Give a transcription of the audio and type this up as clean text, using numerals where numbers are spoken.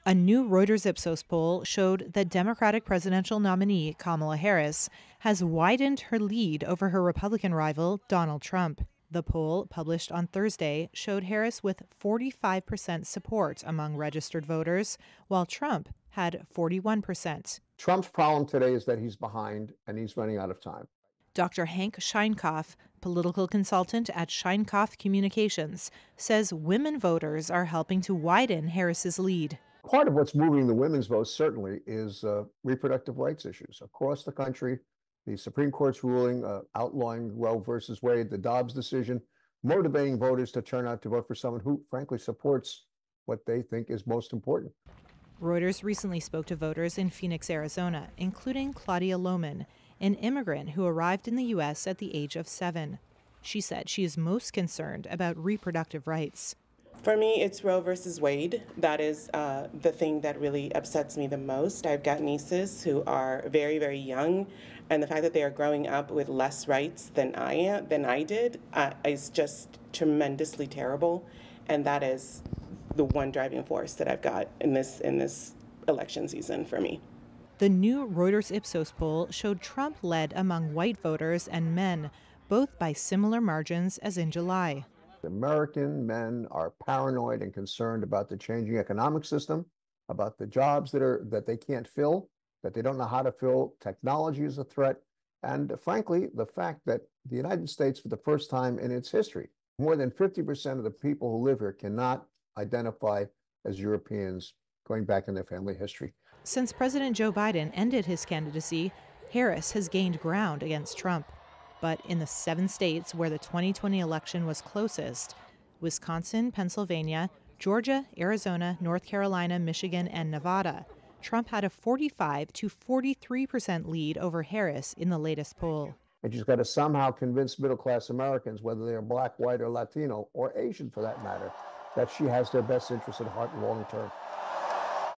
A new Reuters Ipsos poll showed that Democratic presidential nominee Kamala Harris has widened her lead over her Republican rival, Donald Trump. The poll, published on Thursday, showed Harris with 45% support among registered voters, while Trump had 41%. Trump's problem today is that he's behind and he's running out of time. Dr. Hank Scheinkopf, political consultant at Scheinkopf Communications, says women voters are helping to widen Harris's lead. Part of what's moving the women's vote certainly is reproductive rights issues across the country. The Supreme Court's ruling outlawing Roe versus Wade, the Dobbs decision, motivating voters to turn out to vote for someone who, frankly, supports what they think is most important. Reuters recently spoke to voters in Phoenix, Arizona, including Claudia Lohman, an immigrant who arrived in the U.S. at the age of 7. She said she is most concerned about reproductive rights. For me, it's Roe versus Wade. That is the thing that really upsets me the most. I've got nieces who are very, very young, and the fact that they are growing up with less rights than I did, is just tremendously terrible. And that is the one driving force that I've got in this election season for me. The new Reuters Ipsos poll showed Trump led among white voters and men, both by similar margins as in July. American men are paranoid and concerned about the changing economic system, about the jobs that they can't fill, that they don't know how to fill. Technology is a threat. And frankly, the fact that the United States, for the first time in its history, more than 50% of the people who live here cannot identify as Europeans going back in their family history. Since President Joe Biden ended his candidacy, Harris has gained ground against Trump. But in the 7 states where the 2020 election was closest, Wisconsin, Pennsylvania, Georgia, Arizona, North Carolina, Michigan, and Nevada, Trump had a 45 to 43% lead over Harris in the latest poll. And she's got to somehow convince middle-class Americans, whether they're black, white, or Latino, or Asian for that matter, that she has their best interests at heart long term.